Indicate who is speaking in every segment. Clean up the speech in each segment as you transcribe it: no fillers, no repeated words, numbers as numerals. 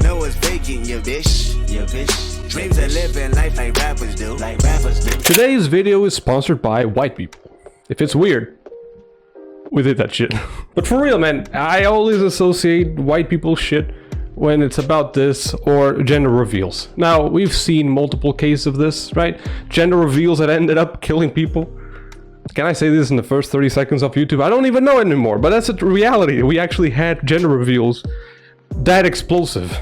Speaker 1: know it's faking, you bitch. Dreams of living life like rappers do.
Speaker 2: Today's video is sponsored by white people. If it's weird, we did that shit. But for real, man, I always associate white people shit when it's about this or gender reveals. Now, we've seen multiple cases of this, right? Gender reveals that ended up killing people. Can I say this in the first 30 seconds of YouTube? I don't even know anymore, but that's a reality. We actually had gender reveals that explosive.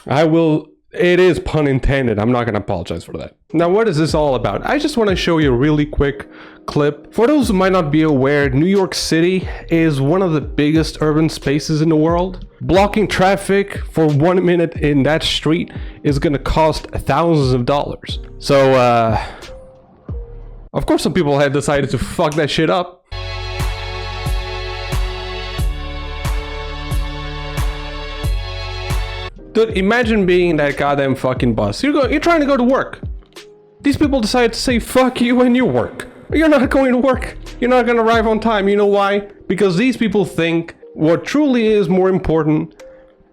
Speaker 2: It is pun intended. I'm not gonna apologize for that. Now, what is this all about? I just want to show you a really quick clip. For those who might not be aware, New York City is one of the biggest urban spaces in the world. Blocking traffic for 1 minute in that street is gonna cost thousands of dollars. So, of course some people had decided to fuck that shit up. Dude, imagine being that goddamn fucking bus. You're trying to go to work. These people decide to say fuck you when you work. You're not going to work. You're not going to arrive on time. You know why? Because these people think what truly is more important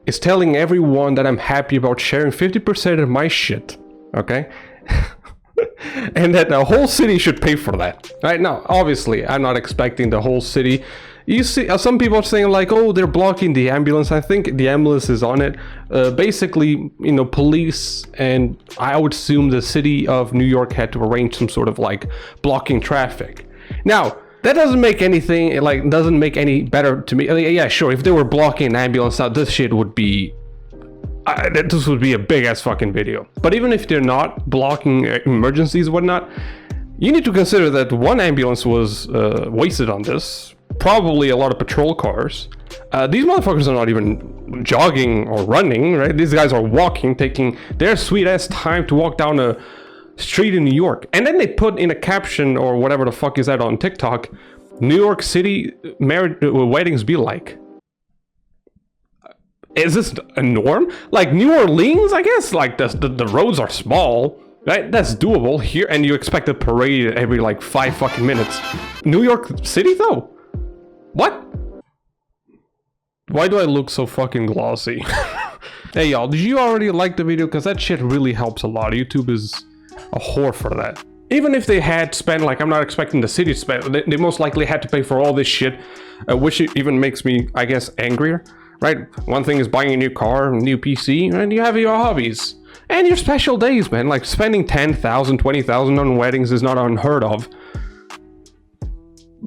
Speaker 2: is telling everyone that I'm happy about sharing 50% of my shit. Okay? And that the whole city should pay for that. Right? Now, obviously, I'm not expecting the whole city. You see, some people are saying like, oh, they're blocking the ambulance. I think the ambulance is on it. Basically, you know, police and I would assume the city of New York had to arrange some sort of like blocking traffic. Now, that doesn't make anything, like, doesn't make any better to me. Yeah, sure, if they were blocking an ambulance, now this shit would be, this would be a big ass fucking video. But even if they're not blocking emergencies and whatnot, you need to consider that one ambulance was wasted on this. Probably a lot of patrol cars. These motherfuckers are not even jogging or running, right? These guys are walking, taking their sweet ass time to walk down a street in New York. And then they put in a caption or whatever the fuck is that on TikTok, New York City weddings be like. Is this a norm? Like New Orleans, I guess, like the roads are small, right? That's doable here, and you expect a parade every like 5 fucking minutes. New York City though? What? Why do I look so fucking glossy? Hey y'all, did you already like the video? Because that shit really helps a lot. YouTube is a whore for that. Even if they had spent, like, I'm not expecting the city to spend, they most likely had to pay for all this shit, which even makes me, I guess, angrier, right? One thing is buying a new car, a new PC, and you have your hobbies. And your special days, man. Like, spending $10,000, $20,000 on weddings is not unheard of.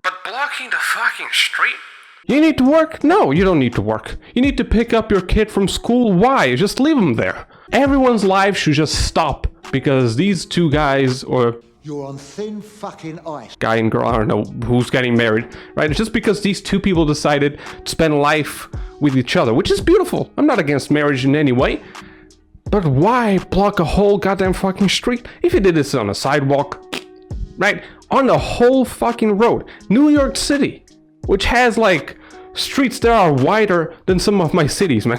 Speaker 2: But blocking the fucking street? You need to work? No, you don't need to work. You need to pick up your kid from school. Why? Just leave them there. Everyone's life should just stop because these two guys, or
Speaker 3: you're on thin fucking ice.
Speaker 2: Guy and girl, I don't know who's getting married, right? It's just because these two people decided to spend life with each other, which is beautiful. I'm not against marriage in any way. But why block a whole goddamn fucking street? If you did this on a sidewalk, right? On the whole fucking road. New York City, which has like streets that are wider than some of my cities, man.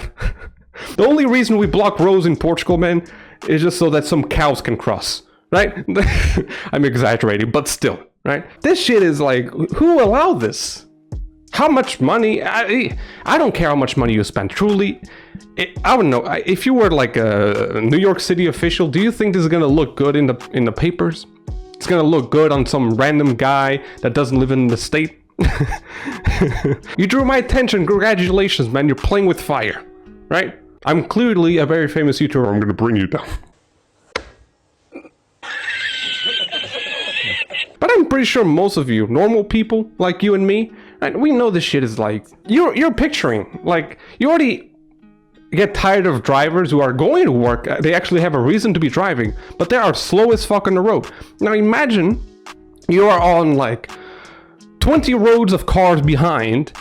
Speaker 2: The only reason we block roads in Portugal, man, is just so that some cows can cross, right? I'm exaggerating, but still, right? This shit is like, who allowed this? How much money? I don't care how much money you spend. Truly, I don't know. If you were like a New York City official, do you think this is gonna look good in the papers? It's gonna look good on some random guy that doesn't live in the state? You drew my attention. Congratulations, man. You're playing with fire, right? I'm clearly a very famous YouTuber. I'm gonna bring you down. But I'm pretty sure most of you, normal people like you and me, right, we know this shit is like, you're picturing, like, you already get tired of drivers who are going to work. They actually have a reason to be driving, but they are slow as fuck on the road. Now imagine you are on like 20 roads of cars behind,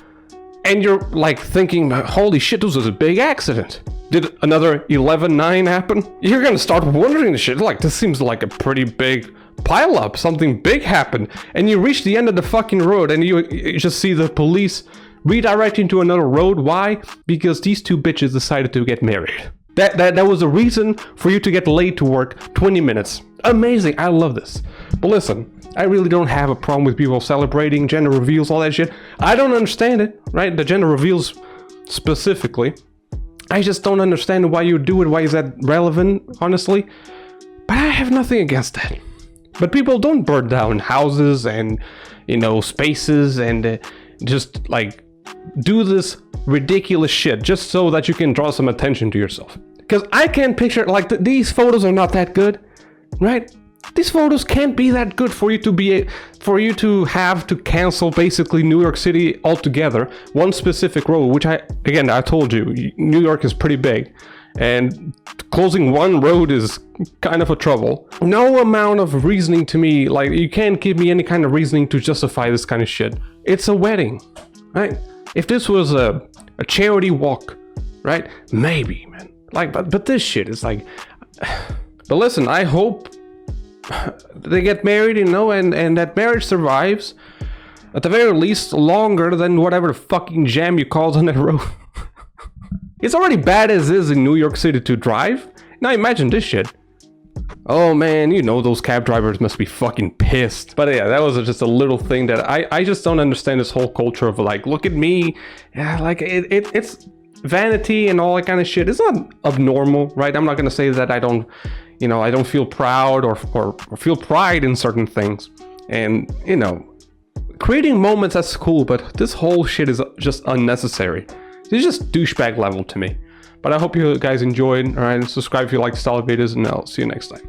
Speaker 2: and you're like thinking, holy shit, this was a big accident. Did another 11-9 happen? You're gonna start wondering the shit, like, this seems like a pretty big pile up, something big happened. And you reach the end of the fucking road and you just see the police redirecting to another road. Why? Because these two bitches decided to get married. That was a reason for you to get late to work 20 minutes. Amazing, I love this. But listen, I really don't have a problem with people celebrating gender reveals, all that shit. I don't understand it, right? The gender reveals specifically. I just don't understand why you do it. Why is that relevant, honestly? But I have nothing against that. But people don't burn down houses and, you know, spaces and just like do this ridiculous shit just so that you can draw some attention to yourself. Because I can't picture, like, these photos are not that good, right? These photos can't be that good for you to have to cancel basically New York City altogether. One specific road, which I told you, New York is pretty big. And closing one road is kind of a trouble. No amount of reasoning to me, like, you can't give me any kind of reasoning to justify this kind of shit. It's a wedding, right? If this was a charity walk, right? Maybe, man. Like, but this shit is like... But listen, I hope they get married, you know, and that marriage survives. At the very least, longer than whatever the fucking jam you caused on that road. It's already bad as is in New York City to drive. Now imagine this shit. Oh man, you know those cab drivers must be fucking pissed. But yeah, that was just a little thing that I just don't understand, this whole culture of like, look at me. Yeah, like it's vanity and all that kind of shit. It's not abnormal, right? I'm not gonna say that I don't feel proud or feel pride in certain things. And, you know, creating moments, that's cool, but this whole shit is just unnecessary. It's just douchebag level to me. But I hope you guys enjoyed. Alright, subscribe if you like style videos, and I'll see you next time.